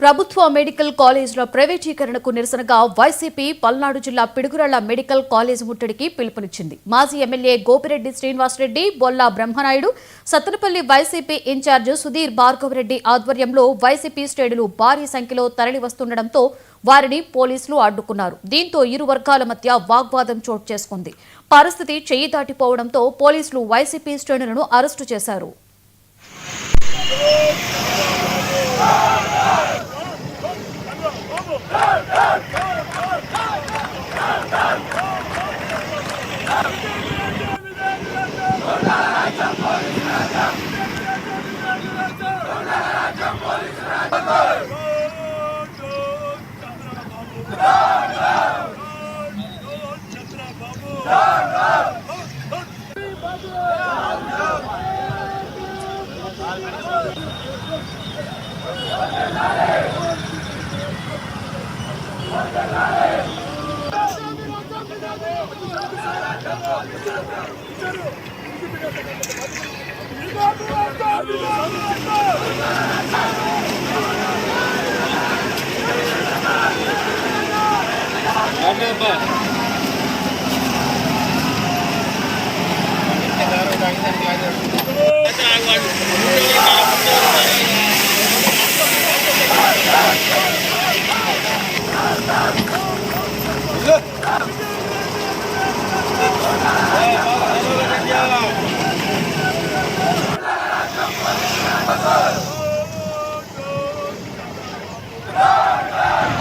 ప్రభుత్వ మెడికల్ కాలేజీల ప్రైవేటీకరణకు నిరసనగా వైసీపీ పల్నాడు జిల్లా పిడుగురాళ్ల మెడికల్ కాలేజ్ ముట్టడికి పిలుపునిచ్చింది. మాజీ ఎమ్మెల్యే గోపిరెడ్డి శ్రీనివాసరెడ్డి, బొల్లా బ్రహ్మనాయుడు, సత్తెనపల్లి వైసీపీ ఇన్ఛార్జ్ సుధీర్ భార్గవరెడ్డి ఆధ్వర్యంలో వైసీపీ శ్రేణులు భారీ సంఖ్యలో తరలివస్తుండటంతో వారిని పోలీసులు అడ్డుకున్నారు. దీంతో ఇరు వర్గాల మధ్య వాగ్వాదం చోటు చేసుకుంది. పరిస్థితి చెయ్యి దాటిపోవడంతో పోలీసులు వైసీపీ శ్రేణులను అరెస్టు చేశారు.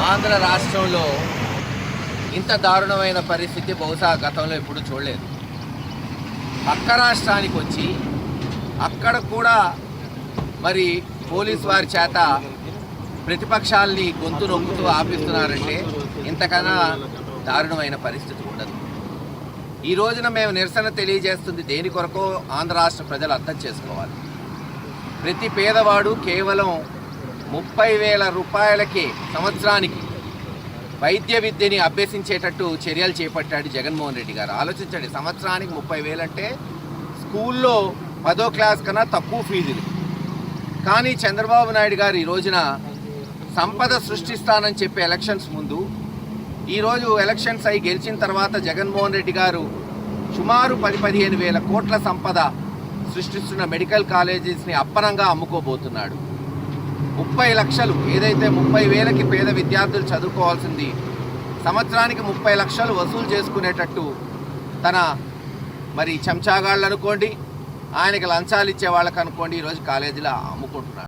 ఆంధ్ర రాష్ట్రంలో ఇంత దారుణమైన పరిస్థితి బహుశా గతంలో ఎప్పుడు చూడలేదు. పక్క రాష్ట్రానికి వచ్చి అక్కడ కూడా మరి పోలీసు వారి చేత ప్రతిపక్షాలని గొంతు నొక్కుతూ ఆపిస్తున్నారంటే ఇంతకన్నా దారుణమైన పరిస్థితి ఉండదు. ఈ రోజున మేము నిరసన తెలియజేస్తుంది దేని కొరకో ఆంధ్ర రాష్ట్ర ప్రజలు అర్థం చేసుకోవాలి. ప్రతి పేదవాడు కేవలం 30,000 రూపాయలకే సంవత్సరానికి వైద్య విద్యని అభ్యసించేటట్టు చర్యలు చేపట్టాడు జగన్మోహన్ రెడ్డి గారు. ఆలోచించండి, సంవత్సరానికి 30,000 అంటే స్కూల్లో 10వ క్లాస్ కన్నా తక్కువ ఫీజులు. కానీ చంద్రబాబు నాయుడు గారు ఈ రోజున సంపద సృష్టిస్తానని చెప్పే ఎలక్షన్స్ ముందు, ఈరోజు ఎలక్షన్స్ అయి గెలిచిన తర్వాత జగన్మోహన్ రెడ్డి గారు సుమారు 10-15 వేల కోట్ల సంపద సృష్టిస్తున్న మెడికల్ కాలేజెస్ని అప్పనంగా అమ్ముకోబోతున్నాడు. 30 లక్షలు ఏదైతే 30,000కి పేద విద్యార్థులు చదువుకోవాల్సింది సంవత్సరానికి 30 లక్షలు వసూలు చేసుకునేటట్టు తన మరి చెంచాగాళ్ళు అనుకోండి, ఆయనకి లంచాలు ఇచ్చే వాళ్ళకు అనుకోండి, ఈరోజు కాలేజీలో అమ్ముకుంటున్నాడు.